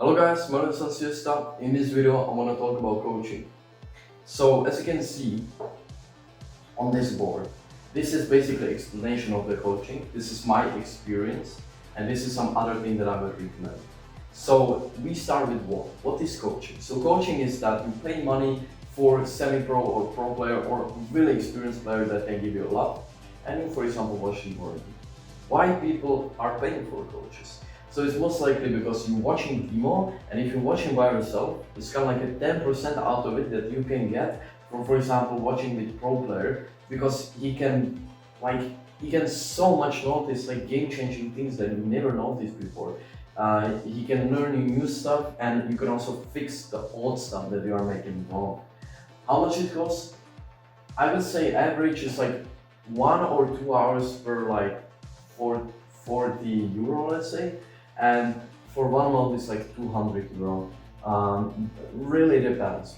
Hello guys, my name is Styko. In this video I want to talk about coaching. So as you can see on this board, this is basically explanation of the coaching. This is my experience and this is some other thing that I would recommend. So we start with what? What is coaching? So coaching is that you pay money for semi-pro or pro player or really experienced player that can give you a lot, and you, for example, watch the board. Why people are paying for coaches? So it's most likely because you're watching demo, and if you're watching by yourself, it's kind of like a 10% out of it that you can get from, for example, watching with pro player, because he can so much notice like game-changing things that you never noticed before. He can learn new stuff, and you can also fix the old stuff that you are making wrong. How much it costs? I would say average is like 1 or 2 hours per like 40 euro, let's say. And for 1 month it's like 200 euro. Really depends,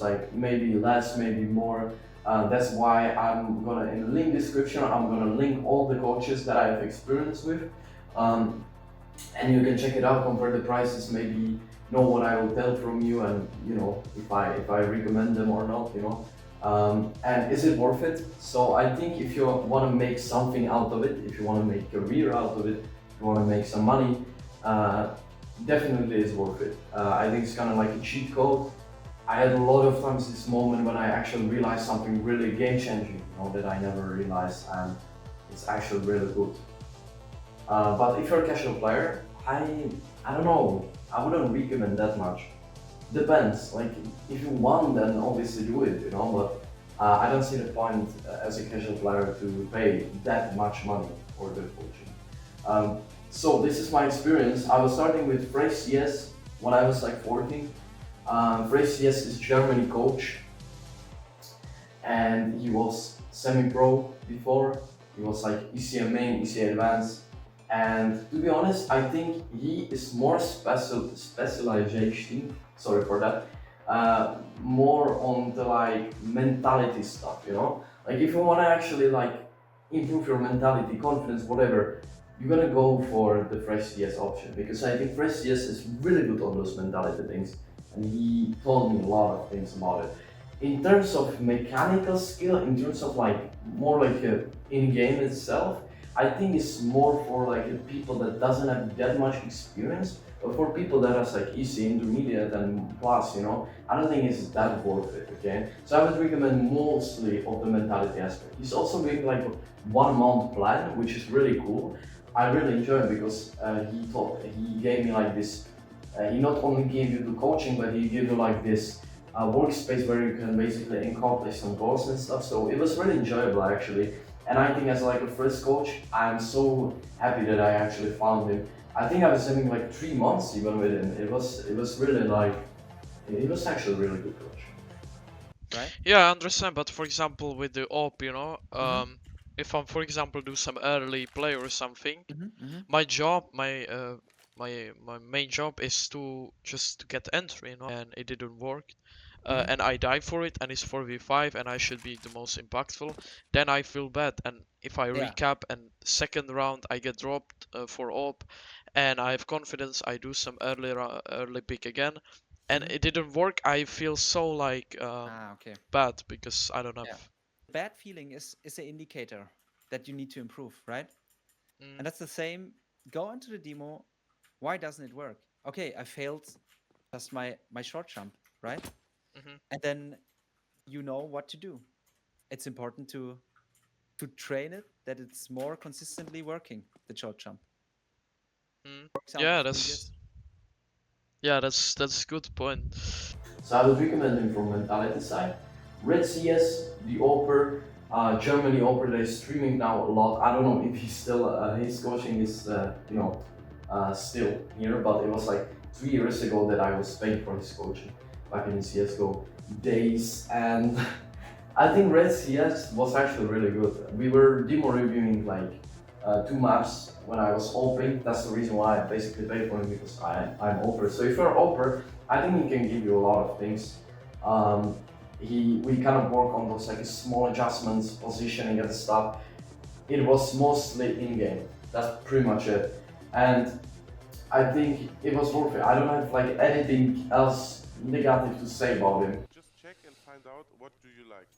like maybe less, maybe more. That's why I'm gonna, in the link description, I'm gonna link all the coaches that I have experience with. And you can check it out, compare the prices, maybe know what I will tell from you, and you know if I recommend them or not, you know. And is it worth it? So I think if you want to make something out of it, if you want to make a career out of it, you want to make some money, definitely it's worth it. I think it's kind of like a cheat code. I had a lot of times this moment when I actually realized something really game-changing, you know, that I never realized, and it's actually really good. But if you're a casual player, I don't know, I wouldn't recommend that much. Depends, like if you want, then obviously do it, you know, but I don't see the point as a casual player to pay that much money for the coaching. So this is my experience. I was starting with FreshCS when I was like 14. FreshCS is Germany coach, and he was semi-pro before. He was like ECA main, ECA advanced, and to be honest, I think he is more specialization. Sorry for that. More on the like mentality stuff, you know. Like if you want to actually like improve your mentality, confidence, whatever, you're gonna go for the FreshCS option, because I think FreshCS is really good on those mentality things, and he told me a lot of things about it. In terms of mechanical skill, in terms of like more like in-game itself, I think it's more for like people that doesn't have that much experience, but for people that has like easy, intermediate and plus, you know, I don't think it's that worth it, okay? So I would recommend mostly of the mentality aspect. He's also doing like a 1 month plan, which is really cool. I really enjoy it because he gave me like this, he not only gave you the coaching, but he gave you like this workspace where you can basically accomplish some goals and stuff. So it was really enjoyable actually. And I think as like a first coach, I'm so happy that I actually found him. I think I was having like 3 months even with him. It was really like, it was actually a really good coach. Right? Yeah, I understand, but for example, with the op, you know, if I'm, for example, do some early play or something, my job, my main job is to just to get entry, you know, and it didn't work, and I die for it, and it's 4v5, and I should be the most impactful. Then I feel bad, and if I Yeah. recap and second round I get dropped for op, and I have confidence, I do some early pick again, and it didn't work, I feel so like Okay. bad because I don't have. Yeah. Bad feeling is an indicator that you need to improve, right? And that's the same. Go into the demo. Why doesn't it work? Okay, I failed just my short jump, right? And then you know what to do. It's important to train it that it's more consistently working, the short jump. For example, Yeah, for this. that's a good point. So I would recommend him from mentality side. RedCS, the Oper, Germany Oper, they're streaming now a lot. I don't know if he's still, his coaching is, still here, but it was like 3 years ago that I was paying for his coaching back in the CSGO days. And I think RedCS was actually really good. We were demo reviewing like 2 maps when I was opening. That's the reason why I basically paid for him, because I'm Oper. So if you're Oper, I think he can give you a lot of things. We kind of work on those like small adjustments, positioning and stuff. It was mostly in game. That's pretty much it. And I think it was worth it. I don't have like anything else negative to say about him. Just check and find out what do you like.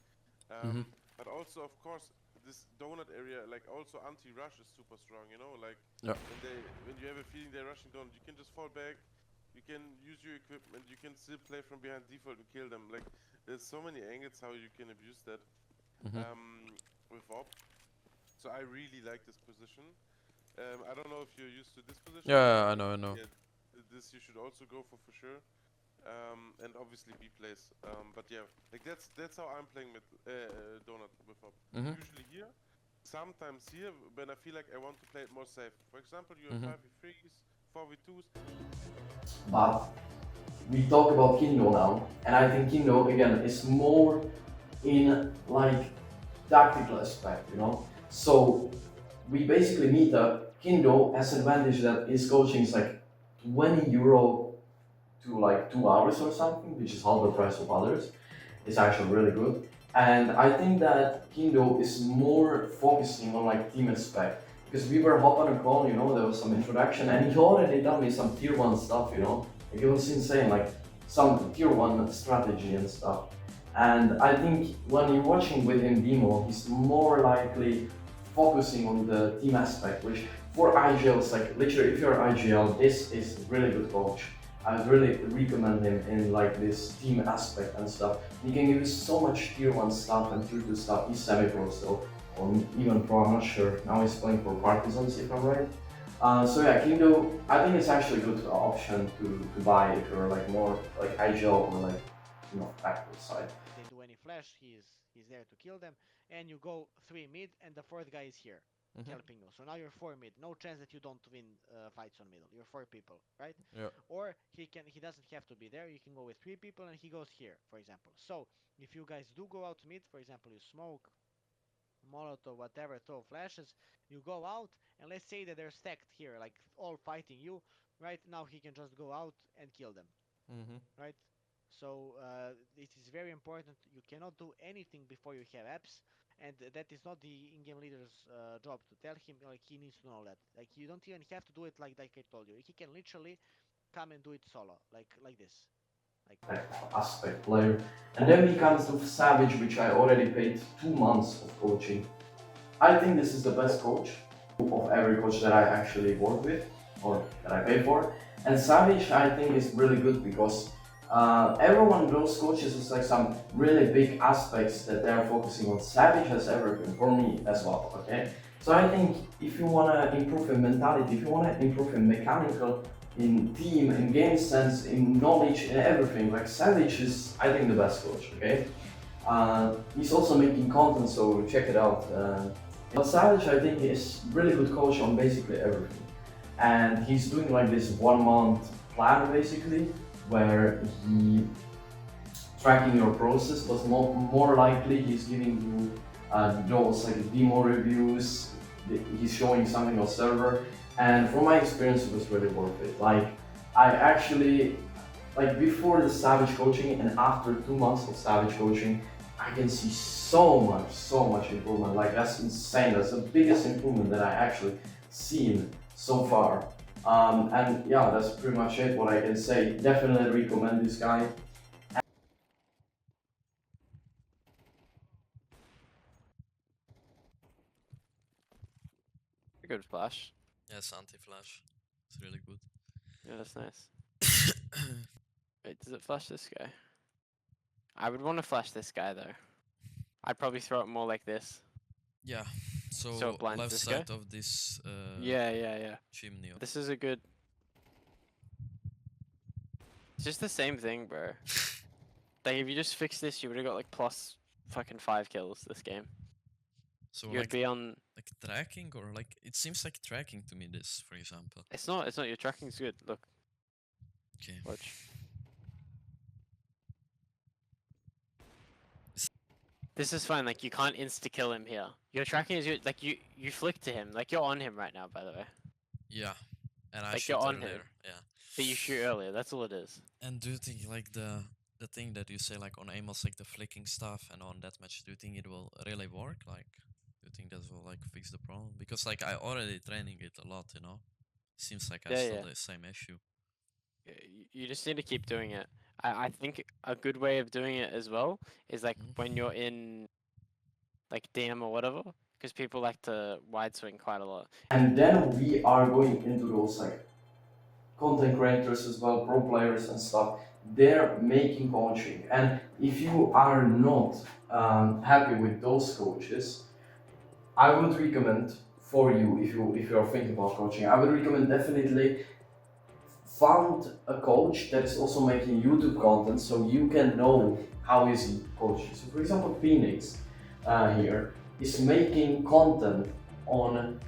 Mhm. But also, of course, this donut area, like also anti-rush is super strong. You know, like Yeah. when you have a feeling they're rushing donut, you can just fall back. You can use your equipment. You can still play from behind default and kill them. Like there's so many angles how you can abuse that with op. So I really like this position. I don't know if you're used to this position. Yeah, I know. Yeah, this you should also go for sure. And obviously B plays. But yeah, like that's how I'm playing with donut with op. Usually here, sometimes here when I feel like I want to play it more safe. For example, you have 5v3s, 4v2s. But we talk about Kindo now, and I think Kindo again is more in like tactical aspect, you know. So we basically meet up. Kindo has an advantage that his coaching is like 20 euro to like 2 hours or something, which is half the price of others. It's actually really good. And I think that Kindo is more focusing on like team aspect. Because we were hop on a call, you know, there was some introduction and he already told me some tier 1 stuff, you know. Like it was insane, like some tier 1 strategy and stuff. And I think when you're watching with him demo, he's more likely focusing on the team aspect, which for IGLs, like literally if you're IGL, this is really good coach. I would really recommend him in like this team aspect and stuff. He can give you so much tier 1 stuff and tier 2 stuff. He's semi-pro still, or even pro, I'm not sure. Now he's playing for Partisans if I'm right. So yeah, Kindo, I think it's actually a good option to buy if you're like more like IGL or like, you know, tactical side. If they do any flash, he's there to kill them. And you go 3 mid, and the fourth guy is here, helping you. So now you're 4 mid. No chance that you don't win fights on middle. You're 4 people, right? Yeah. Or he doesn't have to be there. You can go with 3 people, and he goes here, for example. So if you guys do go out mid, for example, you smoke, molotov, whatever, throw flashes, you go out, and let's say that they're stacked here, like all fighting you. Right now, he can just go out and kill them, right? So it is very important. You cannot do anything before you have apps, and that is not the in-game leader's job to tell him. Like he needs to know that. Like you don't even have to do it like I told you. He can literally come and do it solo, like this. Like aspect player. And then he comes to Savage, which I already paid 2 months of coaching. I think this is the best coach of every coach that I actually work with or that I pay for. And Savage, I think, is really good because everyone knows coaches is like some really big aspects that they're focusing on. Savage has everything for me as well, okay? So I think if you want to improve in mentality, if you want to improve in mechanical, in team, in game sense, in knowledge, in everything, like Savage is, I think, the best coach, okay? He's also making content, so check it out. But Savage, I think, is really good coach on basically everything. And he's doing like this 1 month plan basically, where he tracking your process, but more likely he's giving you those like demo reviews, he's showing something on server, and from my experience it was really worth it. Like I actually, like before the Savage coaching and after 2 months of Savage coaching, I can see so much improvement. Like that's insane. That's the biggest improvement that I actually seen so far. And yeah, that's pretty much it. What I can say. Definitely recommend this guy. Good flash. Yes, anti-flash. It's really good. Yeah, that's nice. Wait, does it flash this guy? I would want to flash this guy though. I'd probably throw it more like this. Yeah. So, So it blinds left this side guy? of this Yeah. chimney. This is a good. It's just the same thing, bro. Like if you just fix this, you would have got like plus fucking 5 kills this game. So You'd be on. like tracking, or like it seems like tracking to me. This, for example. It's not. It's not. Your tracking's good. Look. Okay. Watch. This is fine. Like you can't insta kill him here. Your tracking is good. Like you flick to him. Like you're on him right now, by the way. Yeah. And I Like, shoot you're on earlier. him. Yeah. But you shoot earlier. That's all it is. And do you think like the thing that you say like on Amos, like the flicking stuff, and on deathmatch, do you think it will really work? Like, do you think that will like fix the problem? Because like I already training it a lot, you know. Seems like I Yeah, still yeah. the same issue. You just need to keep doing it. I think a good way of doing it as well is like when you're in like DM or whatever, because people like to wide swing quite a lot. And then we are going into those like content creators as well, pro players and stuff. They're making coaching, and if you are not happy with those coaches, I would recommend for you, if you are thinking about coaching, I would recommend definitely find a coach that is also making YouTube content, so you can know how is he coaching. So for example, Pienix here is making content on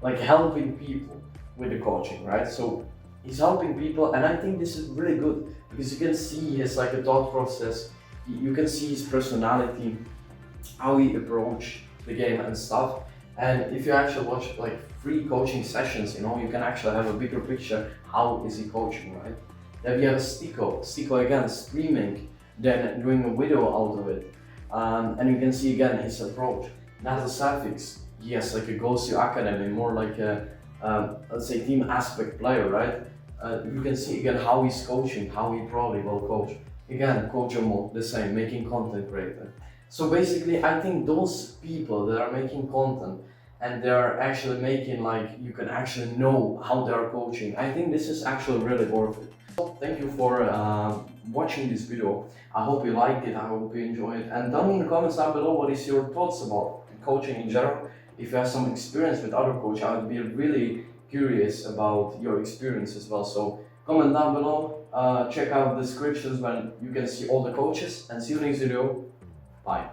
like helping people with the coaching, right? So he's helping people, and I think this is really good because you can see his like a thought process, you can see his personality, how he approach the game and stuff. And if you actually watch like free coaching sessions, you know, you can actually have a bigger picture. How is he coaching, right? Then we have Styko again streaming, then doing a video out of it, and you can see again his approach. NatoSaphix, he has like a Goes to Academy, more like a let's say team aspect player, right? You can see again how he's coaching, how he probably will coach. Again, Cojomo, the same, making content creator. So basically, I think those people that are making content and they're actually making like, you can actually know how they are coaching, I think this is actually really worth it. So thank you for watching this video. I hope you liked it, I hope you enjoyed it. And tell me in the comments down below what is your thoughts about coaching in general. If you have some experience with other coaches, I would be really curious about your experience as well. So comment down below, check out the descriptions when you can see all the coaches, and see you next video. Bye.